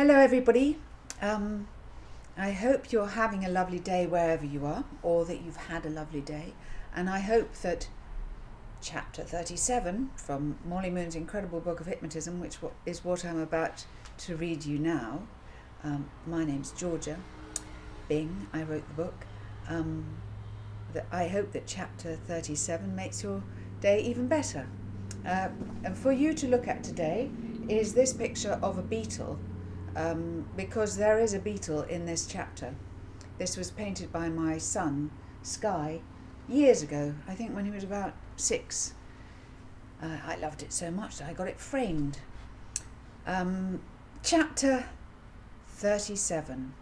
Hello everybody. I hope you're having a lovely day wherever you are, or that you've had a lovely day, and I hope that chapter 37 from Molly Moon's incredible book of Hypnotism, which is what I'm about to read you now. My name's Georgia Byng. I wrote the book. I hope that chapter 37 makes your day even better. And for you to look at today is this picture of a beetle. Because there is a beetle in this chapter. This was painted by my son, Sky, years ago, I think when he was about 6. I loved it so much that I got it framed. Chapter 37.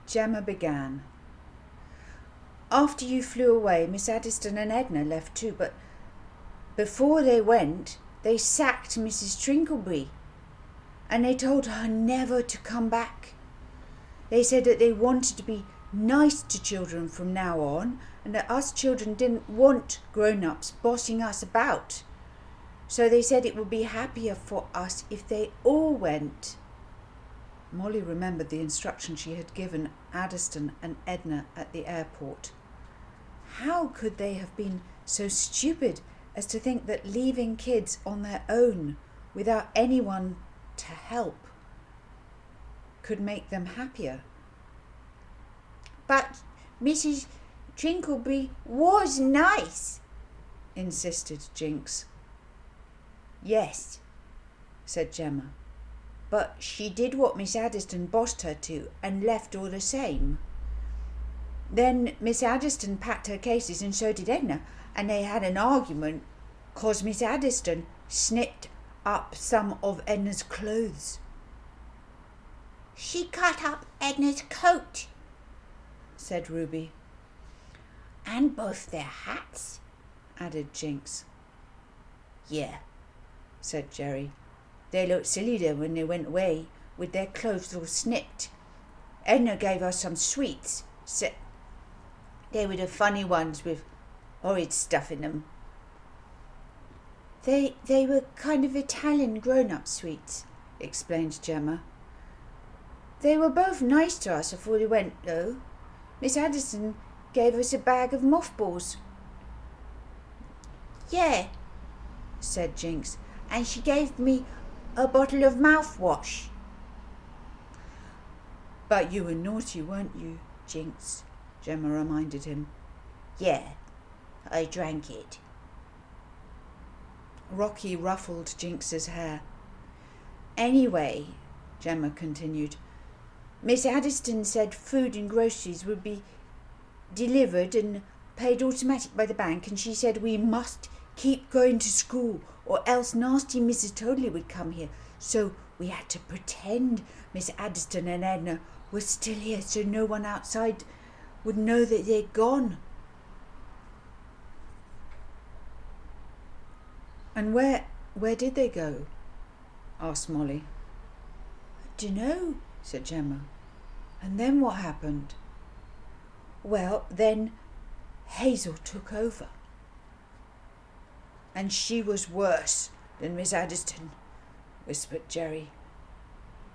Gemma began. After you flew away, Miss Addiston and Edna left too, but before they went, they sacked Mrs. Trinkleby. And they told her never to come back. They said that they wanted to be nice to children from now on, and that us children didn't want grown-ups bossing us about. So they said it would be happier for us if they all went. Molly remembered the instructions she had given Addiston and Edna at the airport. How could they have been so stupid as to think that leaving kids on their own without anyone to help could make them happier? But Mrs. Trinkleby was nice, insisted Jinx. Yes, said Gemma, but she did what Miss Addiston bossed her to and left all the same. Then Miss Addiston packed her cases and so did Edna, and they had an argument 'cause Miss Addiston snipped up some of Edna's clothes. She cut up Edna's coat, said Ruby. And both their hats, added Jinx. Yeah, said Jerry. They looked silly then when they went away with their clothes all snipped. Edna gave us some sweets. They were the funny ones with horrid stuff in them. They were kind of Italian grown-up sweets, explained Gemma. They were both nice to us before they went, though. Miss Addison gave us a bag of mothballs. Yeah, said Jinx, and she gave me a bottle of mouthwash. But you were naughty, weren't you, Jinx? Gemma reminded him. Yeah, I drank it. Rocky ruffled Jinx's hair. Anyway, Gemma continued, Miss Addiston said food and groceries would be delivered and paid automatic by the bank, and she said we must keep going to school or else nasty Mrs. Toadley would come here. So we had to pretend Miss Addiston and Edna were still here so no one outside would know that they'd gone. And where did they go? Asked Molly. I dunno, said Gemma. And then what happened? Well, then Hazel took over. And she was worse than Miss Addiston, whispered Jerry.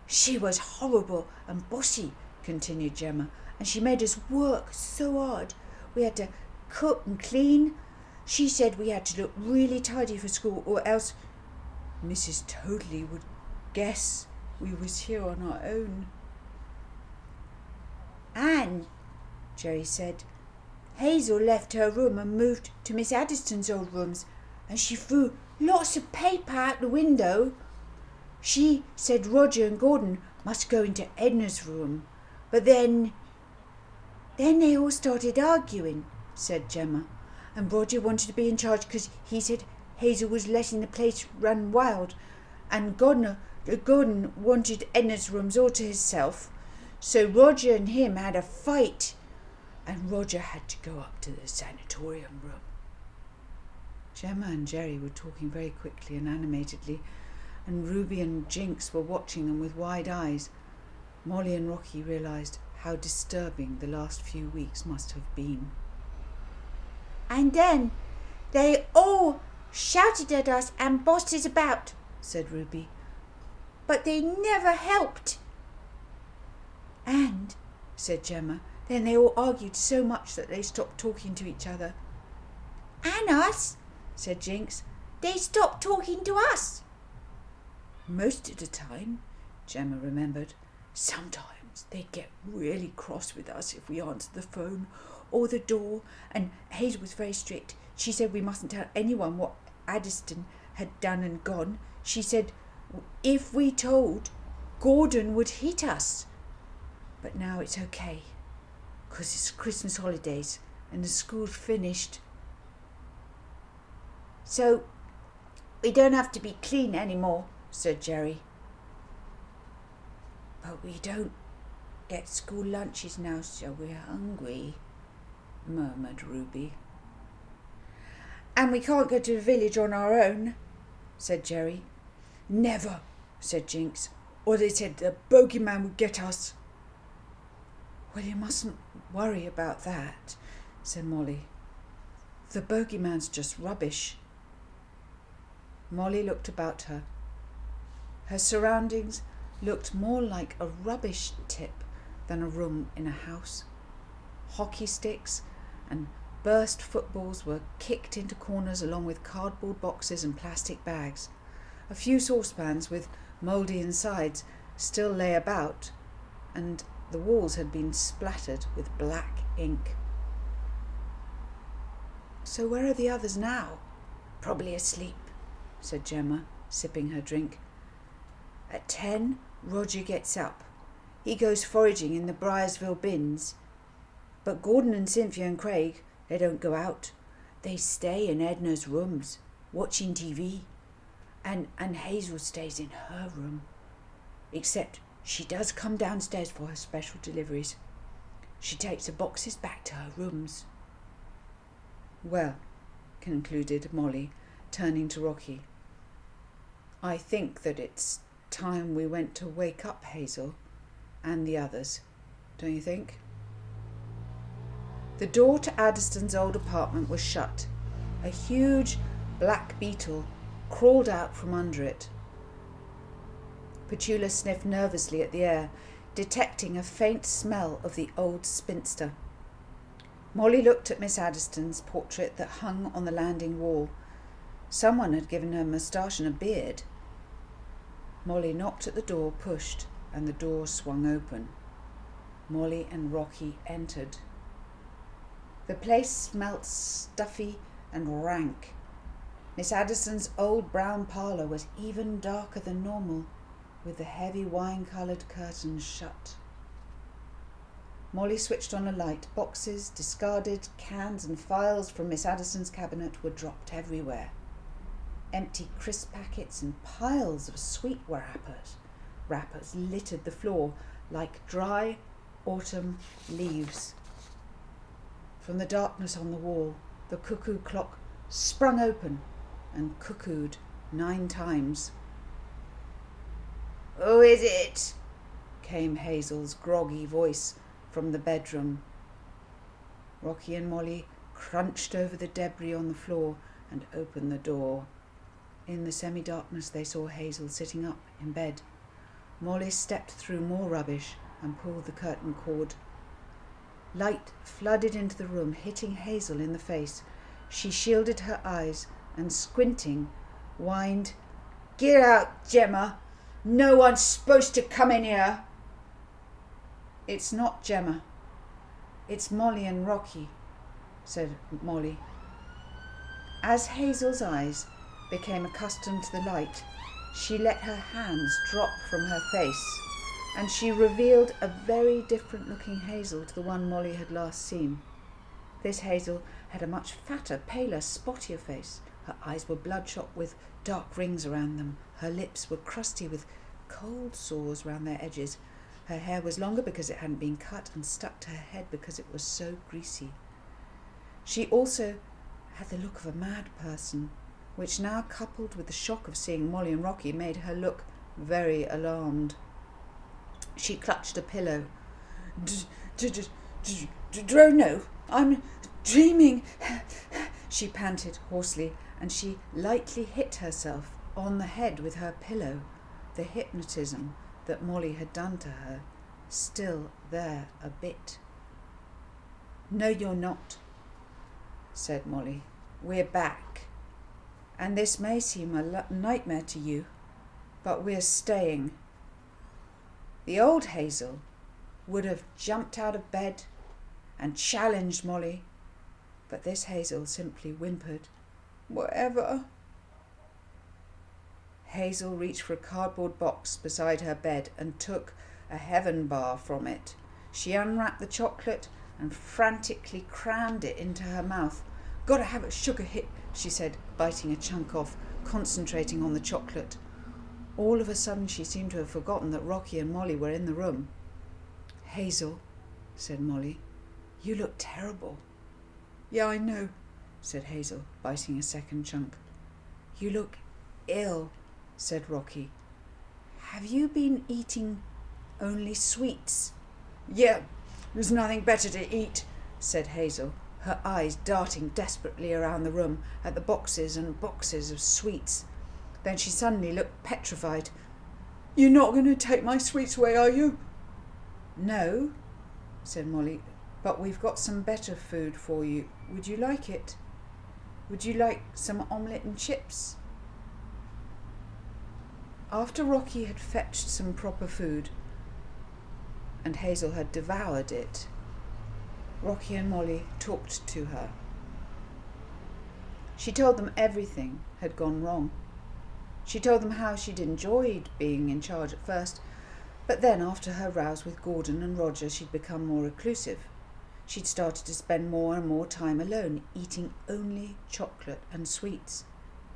She was horrible and bossy, continued Gemma, and she made us work so hard. We had to cook and clean. She said we had to look really tidy for school or else Mrs. Toadley would guess we was here on our own. And, Jerry said, Hazel left her room and moved to Miss Addiston's old rooms, and she threw lots of paper out the window. She said Roger and Gordon must go into Edna's room, but then they all started arguing, said Gemma. And Roger wanted to be in charge because he said Hazel was letting the place run wild, and Gordon wanted Edna's rooms all to himself. So Roger and him had a fight, and Roger had to go up to the sanatorium room. Gemma and Jerry were talking very quickly and animatedly, and Ruby and Jinx were watching them with wide eyes. Molly and Rocky realised how disturbing the last few weeks must have been. And then they all shouted at us and bossed us about, said Ruby. but they never helped. And, said Gemma, then they all argued so much that they stopped talking to each other. And us, said Jinx. They stopped talking to us. Most of the time, Gemma remembered. Sometimes they'd get really cross with us if we answered the phone or the door, and Hazel was very strict. She said we mustn't tell anyone what Addiston had done and gone. She said if we told, Gordon would hit us. But now it's okay, 'cause it's Christmas holidays and the school's finished. So we don't have to be clean anymore, said Jerry. But we don't get school lunches now, so we're hungry, murmured Ruby. And we can't go to the village on our own, said Jerry. Never, said Jinx, or they said the bogeyman would get us. Well, you mustn't worry about that, said Molly. The bogeyman's just rubbish. Molly looked about her. Her surroundings looked more like a rubbish tip than a room in a house. Hockey sticks and burst footballs were kicked into corners along with cardboard boxes and plastic bags. A few saucepans with mouldy insides still lay about, and the walls had been splattered with black ink. So where are the others now? Probably asleep, said Gemma, sipping her drink. At 10, Roger gets up. He goes foraging in the Briarsville bins. But Gordon and Cynthia and Craig, they don't go out. They stay in Edna's rooms, watching TV. And Hazel stays in her room. Except she does come downstairs for her special deliveries. She takes the boxes back to her rooms. Well, concluded Molly, turning to Rocky, I think that it's time we went to wake up Hazel and the others, don't you think? The door to Addiston's old apartment was shut. A huge black beetle crawled out from under it. Petula sniffed nervously at the air, detecting a faint smell of the old spinster. Molly looked at Miss Addiston's portrait that hung on the landing wall. Someone had given her a moustache and a beard. Molly knocked at the door, pushed, and the door swung open. Molly and Rocky entered. The place smelt stuffy and rank. Miss Addiston's old brown parlour was even darker than normal, with the heavy wine-coloured curtains shut. Molly switched on a light. Boxes, discarded cans and files from Miss Addiston's cabinet were dropped everywhere. Empty crisp packets and piles of sweet wrappers littered the floor like dry autumn leaves. From the darkness on the wall, the cuckoo clock sprung open and cuckooed 9 times. "Who is it?" came Hazel's groggy voice from the bedroom. Rocky and Molly crunched over the debris on the floor and opened the door. In the semi-darkness they saw Hazel sitting up in bed. Molly stepped through more rubbish and pulled the curtain cord. Light flooded into the room, hitting Hazel in the face. She shielded her eyes and, squinting, whined, "Get out, Gemma! No one's supposed to come in here!" "It's not Gemma. It's Molly and Rocky," said Molly. As Hazel's eyes became accustomed to the light, she let her hands drop from her face, and she revealed a very different-looking Hazel to the one Molly had last seen. This Hazel had a much fatter, paler, spottier face. Her eyes were bloodshot with dark rings around them. Her lips were crusty with cold sores round their edges. Her hair was longer because it hadn't been cut and stuck to her head because it was so greasy. She also had the look of a mad person, which now, coupled with the shock of seeing Molly and Rocky, made her look very alarmed. She clutched a pillow. "Don't know. I'm dreaming," she panted hoarsely, and she lightly hit herself on the head with her pillow. the hypnotism that Molly had done to her still there a bit. "No, you're not," said Molly. "We're back. And this may seem a nightmare to you, but we're staying." The old Hazel would have jumped out of bed and challenged Molly, but this Hazel simply whimpered, "Whatever." Hazel reached for a cardboard box beside her bed and took a heaven bar from it. She unwrapped the chocolate and frantically crammed it into her mouth. "Gotta have a sugar hit," she said, biting a chunk off, concentrating on the chocolate. All of a sudden she seemed to have forgotten that Rocky and Molly were in the room. "Hazel," said Molly, "you look terrible." "Yeah, I know," said Hazel, biting a second chunk. "You look ill," said Rocky. "Have you been eating only sweets?" "Yeah, there's nothing better to eat," said Hazel, her eyes darting desperately around the room at the boxes and boxes of sweets. Then she suddenly looked petrified. "You're not going to take my sweets away, are you?" "No," said Molly, "but we've got some better food for you. Would you like it? Would you like some omelette and chips?" After Rocky had fetched some proper food, and Hazel had devoured it, Rocky and Molly talked to her. She told them everything had gone wrong. She told them how she'd enjoyed being in charge at first, but then after her rows with Gordon and Roger, she'd become more reclusive. She'd started to spend more and more time alone, eating only chocolate and sweets.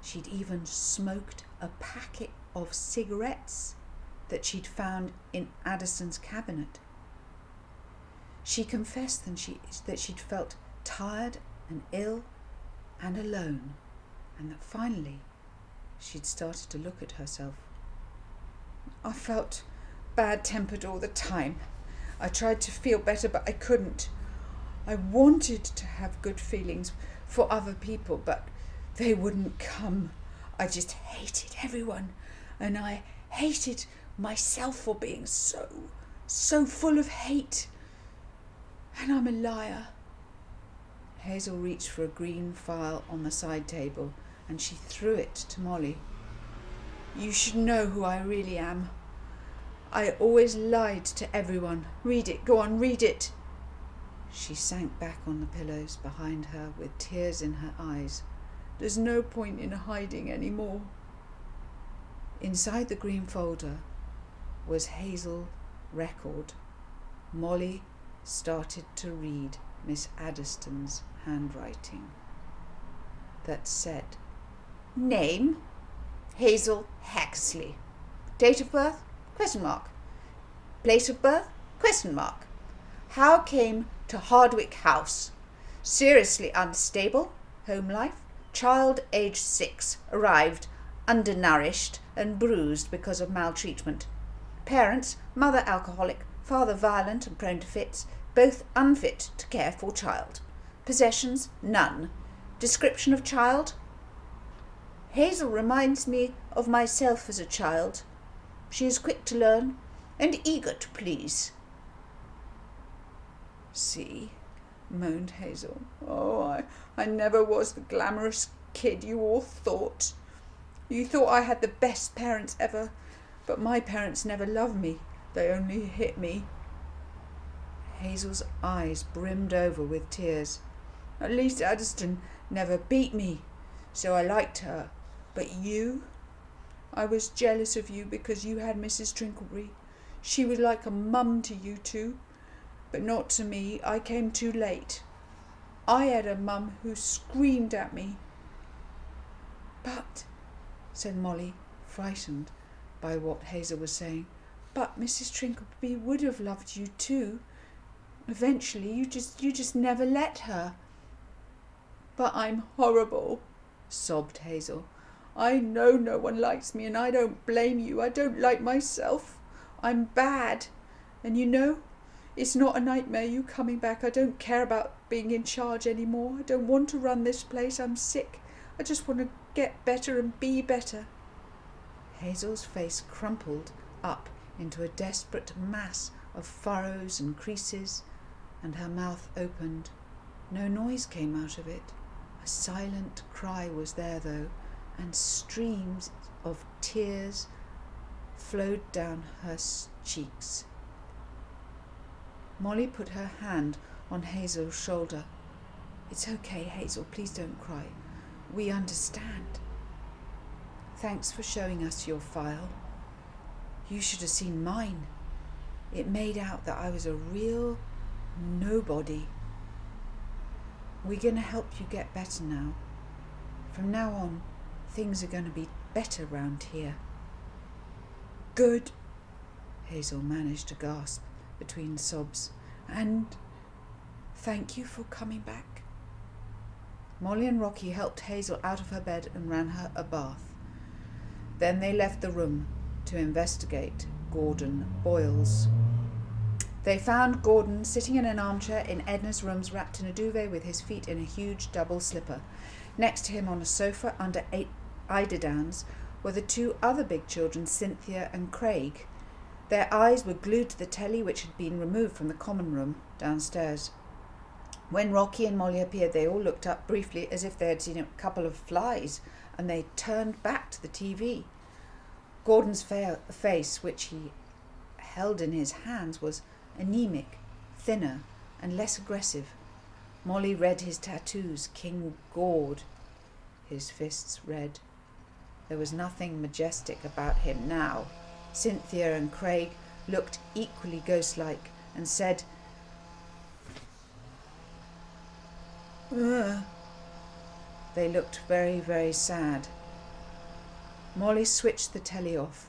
She'd even smoked a packet of cigarettes that she'd found in Addison's cabinet. She confessed that she'd felt tired and ill and alone, and that finally she'd started to look at herself. "I felt bad-tempered all the time. I tried to feel better, but I couldn't. I wanted to have good feelings for other people, but they wouldn't come. I just hated everyone, and I hated myself for being so full of hate. And I'm a liar." Hazel reached for a green file on the side table and she threw it to Molly. "You should know who I really am. I always lied to everyone. Read it. Go on, read it." She sank back on the pillows behind her with tears in her eyes. "There's no point in hiding any more." Inside the green folder was Hazel's record. Molly started to read Miss Addiston's handwriting that said, "Name, Hazel Hackersley. Date of birth, ? Place of birth, ? How came to Hardwick House? Seriously unstable, home life, child age 6, arrived undernourished and bruised because of maltreatment. Parents, mother alcoholic, father violent and prone to fits, both unfit to care for child. Possessions, none. Description of child? Hazel reminds me of myself as a child. She is quick to learn and eager to please." "See," moaned Hazel. "Oh, I never was the glamorous kid you all thought. You thought I had the best parents ever, but my parents never loved me. They only hit me." Hazel's eyes brimmed over with tears. "At least Addiston never beat me, so I liked her. But you? I was jealous of you because you had Mrs. Trinklebury. She was like a mum to you two, but not to me. I came too late. I had a mum who screamed at me." "But," said Molly, frightened by what Hazel was saying, "but Mrs. Trinklebury would have loved you too. Eventually, you just never let her." "But I'm horrible," sobbed Hazel. "I know no one likes me, and I don't blame you. I don't like myself. I'm bad. And you know, it's not a nightmare, you coming back. I don't care about being in charge anymore. I don't want to run this place. I'm sick. I just want to get better and be better." Hazel's face crumpled up into a desperate mass of furrows and creases, and her mouth opened. No noise came out of it. A silent cry was there, though, and streams of tears flowed down her cheeks. Molly put her hand on Hazel's shoulder. "It's okay, Hazel, please don't cry. We understand. Thanks for showing us your file. You should have seen mine. It made out that I was a real nobody. We're going to help you get better now. From now on, things are going to be better round here." "Good," Hazel managed to gasp between sobs. "And thank you for coming back." Molly and Rocky helped Hazel out of her bed and ran her a bath. Then they left the room to investigate Gordon Boyles. They found Gordon sitting in an armchair in Edna's rooms, wrapped in a duvet with his feet in a huge double slipper. Next to him on a sofa under 8 eiderdowns were the 2 other big children, Cynthia and Craig. Their eyes were glued to the telly, which had been removed from the common room downstairs. When Rocky and Molly appeared, they all looked up briefly as if they had seen a couple of flies, and they turned back to the TV. Gordon's face, which he held in his hands, was anemic, thinner, and less aggressive. Molly read his tattoos, King Gord, his fists red. There was nothing majestic about him now. Cynthia and Craig looked equally ghost-like and said, "Ugh." They looked very, very sad. Molly switched the telly off.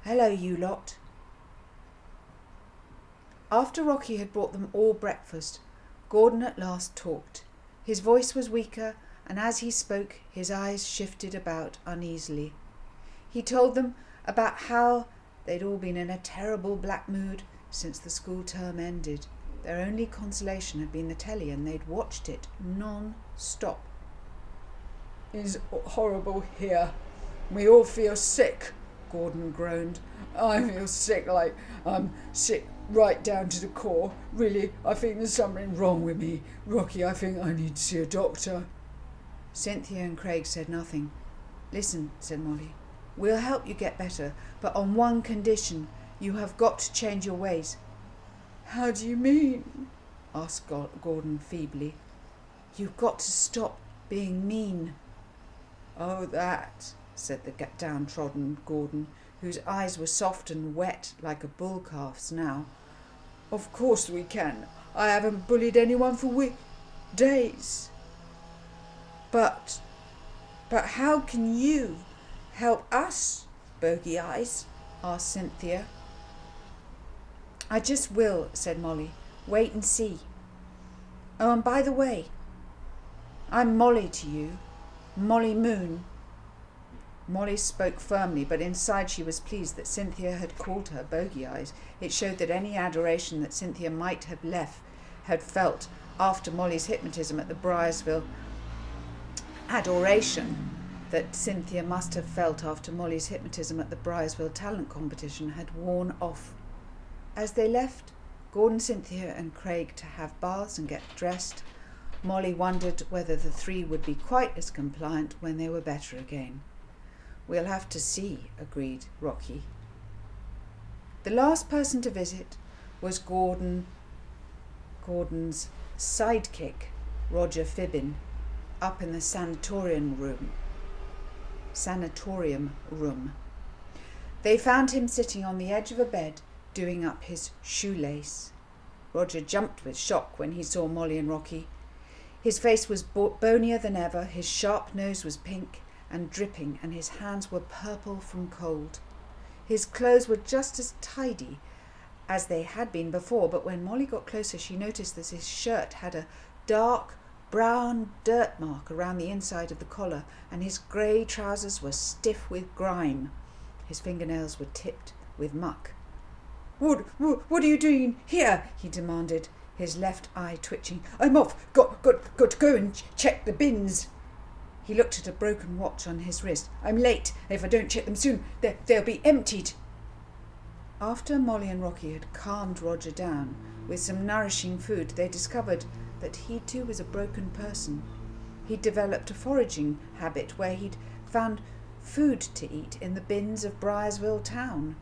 "Hello, you lot." After Rocky had brought them all breakfast, Gordon at last talked. His voice was weaker, and as he spoke, his eyes shifted about uneasily. He told them about how they'd all been in a terrible black mood since the school term ended. Their only consolation had been the telly, and they'd watched it non-stop. "It's horrible here. We all feel sick," Gordon groaned. "I feel sick, like I'm sick right down to the core. Really, I think there's something wrong with me. Rocky, I think I need to see a doctor." Cynthia and Craig said nothing. "Listen," said Molly, "we'll help you get better, but on one condition. You have got to change your ways." "How do you mean?" asked Gordon feebly. "You've got to stop being mean." "Oh, that," said the downtrodden Gordon, whose eyes were soft and wet like a bull calf's now. "Of course we can. I haven't bullied anyone for days." But how can you help us, Bogey Eyes?" asked Cynthia. "I just will," said Molly. "Wait and see. Oh, and by the way, I'm Molly to you. Molly Moon." Molly spoke firmly, but inside she was pleased that Cynthia had called her Bogey Eyes. It showed that any adoration that Cynthia might have had felt after Molly's hypnotism at the Briarsville talent competition had worn off. As they left Gordon, Cynthia and Craig to have baths and get dressed, Molly wondered whether the 3 would be quite as compliant when they were better again. "We'll have to see," agreed Rocky. The last person to visit was Gordon's sidekick, Roger Fibbin, up in the sanatorium room. They found him sitting on the edge of a bed doing up his shoelace. Roger jumped with shock when he saw Molly and Rocky. His face was bonier than ever, his sharp nose was pink and dripping, and his hands were purple from cold. His clothes were just as tidy as they had been before, but when Molly got closer, she noticed that his shirt had a dark brown dirt mark around the inside of the collar, and his grey trousers were stiff with grime. His fingernails were tipped with muck. What are you doing here?" he demanded, his left eye twitching. "I'm off. Got to go and check the bins." He looked at a broken watch on his wrist. "I'm late. If I don't check them soon, they'll be emptied." After Molly and Rocky had calmed Roger down with some nourishing food, they discovered that he too was a broken person. He'd developed a foraging habit where he'd found food to eat in the bins of Briarsville town.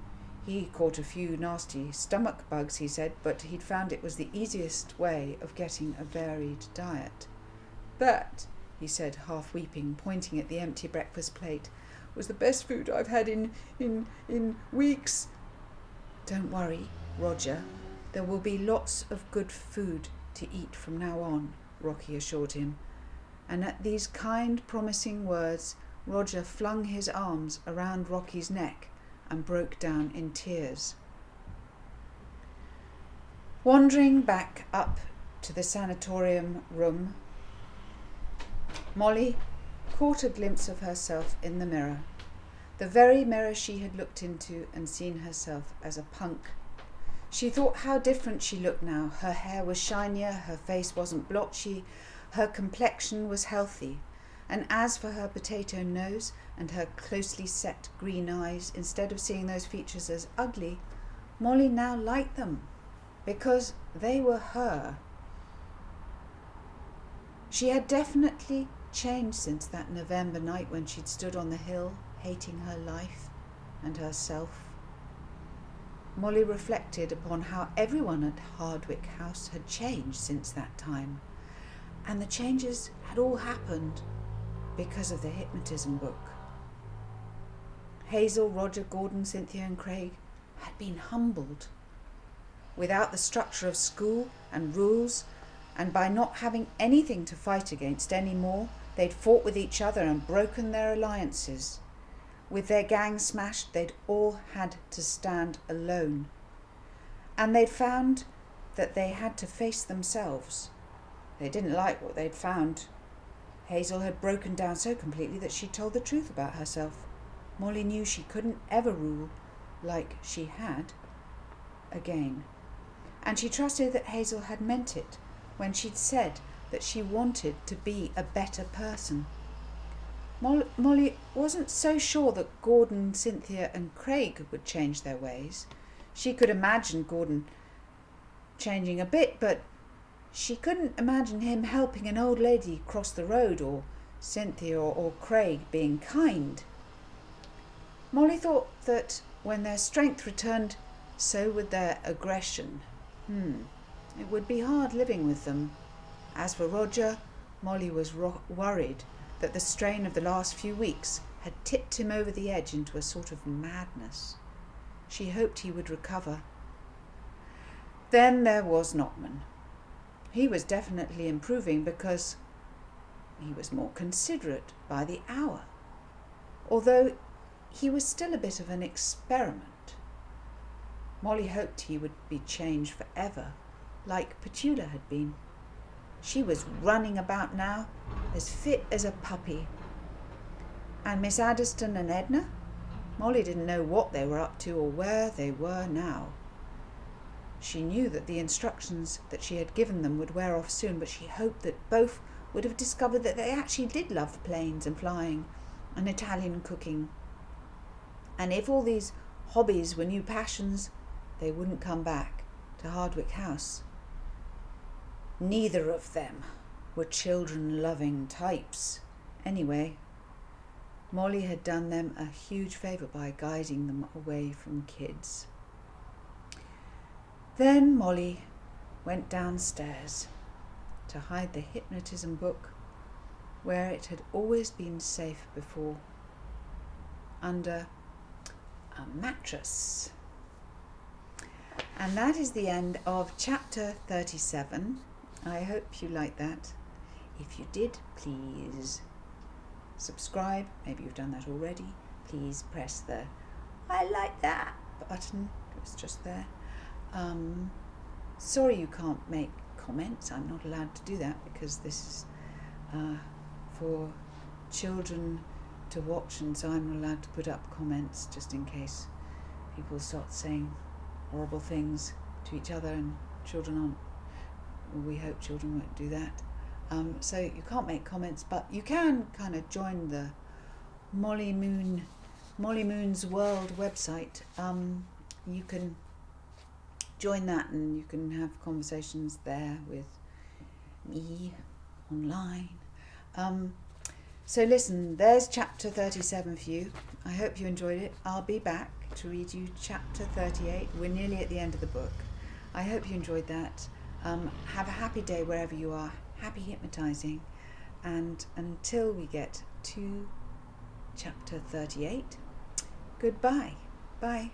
He caught a few nasty stomach bugs, he said, but he'd found it was the easiest way of getting a varied diet. "That," he said, half weeping, pointing at the empty breakfast plate, "was the best food I've had in weeks." "Don't worry, Roger. There will be lots of good food to eat from now on," Rocky assured him. And at these kind, promising words, Roger flung his arms around Rocky's neck and broke down in tears. Wandering back up to the sanatorium room, Molly caught a glimpse of herself in the mirror, the very mirror she had looked into and seen herself as a punk. She thought how different she looked now. Her hair was shinier, her face wasn't blotchy, her complexion was healthy. And as for her potato nose and her closely set green eyes, instead of seeing those features as ugly, Molly now liked them because they were her. She had definitely changed since that November night when she'd stood on the hill, hating her life and herself. Molly reflected upon how everyone at Hardwick House had changed since that time, and the changes had all happened because of the Hypnotism book. Hazel, Roger, Gordon, Cynthia and Craig had been humbled. Without the structure of school and rules, and by not having anything to fight against anymore, they'd fought with each other and broken their alliances. With their gang smashed, they'd all had to stand alone. And they'd found that they had to face themselves. They didn't like what they'd found. Hazel had broken down so completely that she told the truth about herself. Molly knew she couldn't ever rule like she had again. And she trusted that Hazel had meant it when she'd said that she wanted to be a better person. Molly wasn't so sure that Gordon, Cynthia and Craig would change their ways. She could imagine Gordon changing a bit, but she couldn't imagine him helping an old lady cross the road, or Cynthia or Craig being kind. Molly thought that when their strength returned, so would their aggression. It would be hard living with them. As for Roger, Molly was worried that the strain of the last few weeks had tipped him over the edge into a sort of madness. She hoped he would recover. Then there was Notman. He was definitely improving because he was more considerate by the hour, although he was still a bit of an experiment. Molly hoped he would be changed forever, like Petula had been. She was running about now, as fit as a puppy. And Miss Addiston and Edna? Molly didn't know what they were up to or where they were now. She knew that the instructions that she had given them would wear off soon, but she hoped that both would have discovered that they actually did love planes and flying and Italian cooking. And if all these hobbies were new passions, they wouldn't come back to Hardwick House. Neither of them were children-loving types. Anyway, Molly had done them a huge favour by guiding them away from kids. Then Molly went downstairs to hide the Hypnotism book where it had always been safe before, under a mattress. And that is the end of chapter 37. I hope you liked that. If you did, please subscribe. Maybe you've done that already. Please press the "I like that" button. It was just there. Sorry you can't make comments. I'm not allowed to do that because this is for children to watch, and so I'm not allowed to put up comments just in case people start saying horrible things to each other, and children aren't. Well, we hope children won't do that. So you can't make comments, but you can kind of join the Molly Moon's World website. You can join that and you can have conversations there with me online. So listen, there's chapter 37 for you. I hope you enjoyed it. I'll be back to read you chapter 38. We're nearly at the end of the book. I hope you enjoyed that. Have a happy day wherever you are. Happy hypnotising. And until we get to chapter 38, goodbye. Bye.